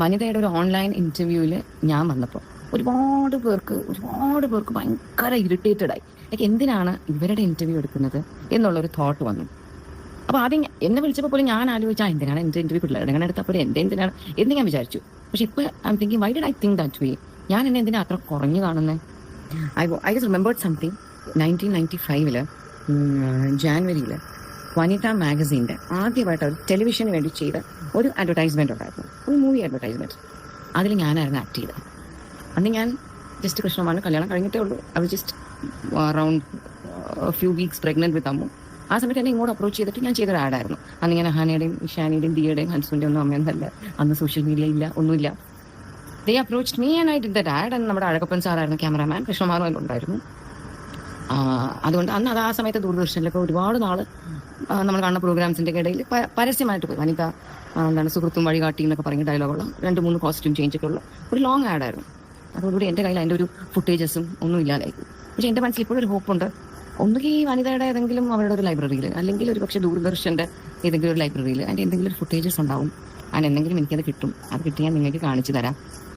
വനിതയുടെ ഒരു ഓൺലൈൻ ഇന്റർവ്യൂവിൽ ഞാൻ വന്നപ്പോൾ ഒരുപാട് പേർക്ക് ഭയങ്കര ഇറിറ്റേറ്റഡ് ആയി. ലൈക്ക് എന്തിനാണ് ഇവരുടെ ഇന്റർവ്യൂ എടുക്കുന്നത് എന്നുള്ളൊരു തോട്ട് വന്നു. അപ്പോൾ ആദ്യം എന്നെ വിളിച്ചപ്പോൾ പോലും ഞാൻ ആലോചിച്ചാൽ എന്തിനാണ് എൻ്റെ ഇന്റർവ്യൂ പിള്ളേരുടെ അങ്ങനെ എടുത്തപ്പോൾ എന്തിനാണ് എന്ന് ഞാൻ വിചാരിച്ചു. പക്ഷെ ഇപ്പോൾ I M thinking why did I think that way? ഞാൻ എന്നെ എന്തിനാ അത്ര കുറഞ്ഞു കാണുന്നത്? I just remembered something. 1995 ജാനുവരിയിൽ വനിത മാഗസീൻ്റെ ആദ്യമായിട്ട് അവർ ടെലിവിഷന് വേണ്ടി ചെയ്ത ഒരു അഡ്വർടൈസ്മെന്റ് ഉണ്ടായിരുന്നു, ഒരു മൂവി അഡ്വർടൈസ്മെന്റ്. അതിൽ ഞാനായിരുന്നു ആക്ട് ചെയ്തത്. അന്ന് ഞാൻ ജസ്റ്റ് കൃഷ്ണമാണ്, കല്യാണം കഴിഞ്ഞിട്ടേ ഉള്ളൂ. അവർ just around few weeks pregnant with Ammu. ആ സമയത്ത് എന്നെ ഇങ്ങോട്ട് അപ്രോച്ച് ചെയ്തിട്ട് ഞാൻ ചെയ്തൊരു ആഡായിരുന്നു. അന്ന് ഞാൻ അഹാനയുടെയും ഇഷാനിയുടെയും ദിയയുടെയും ഹൻസുവിൻ്റെ ഒന്നും അമ്മയൊന്നല്ല. അന്ന് സോഷ്യൽ മീഡിയ ഇല്ല, ഒന്നുമില്ല. They approached me and I did that ad. അന്ന് നമ്മുടെ അഴകപ്പൻ സാറായിരുന്നു ക്യാമറാമാൻ, കൃഷ്ണമാനും അതിലുണ്ടായിരുന്നു. അതുകൊണ്ട് അന്ന് അത് ആ സമയത്ത് ദൂരദർശനിലൊക്കെ ഒരുപാട് നാൾ നമ്മൾ കാണുന്ന പ്രോഗ്രാംസിൻ്റെ ഇടയിൽ പരസ്യമായിട്ട് പോയി. വനിത എന്താണ് സുഹൃത്തും വഴികാട്ടി എന്നൊക്കെ പറഞ്ഞ ഡയലോഗുള്ള 2-3 കോസ്റ്റ്യൂം ചേഞ്ചൊക്കെ ഉള്ള ഒരു ലോങ് ആഡായിരുന്നു. അതോടുകൂടി എൻ്റെ കയ്യിൽ അതിൻ്റെ ഒരു ഫുട്ടേജസും ഒന്നും ഇല്ലാതായി. പക്ഷേ എൻ്റെ മനസ്സിൽ ഇപ്പോഴൊരു ഹോപ്പുണ്ട്. ഒന്നുകിൽ ഈ വനിതയുടെ ഏതെങ്കിലും അവരുടെ ഒരു ലൈബ്രറിയിൽ, അല്ലെങ്കിൽ ഒരു പക്ഷേ ദൂരദർശൻ്റെ ഏതെങ്കിലും ഒരു ലൈബ്രറിയിൽ അതിൻ്റെ എന്തെങ്കിലും ഒരു ഫുട്ടേജസ് ഉണ്ടാവും. അതിന് എന്തെങ്കിലും എനിക്കത് കിട്ടും. അത് കിട്ടി ഞാൻ നിങ്ങൾക്ക് കാണിച്ചു തരാം.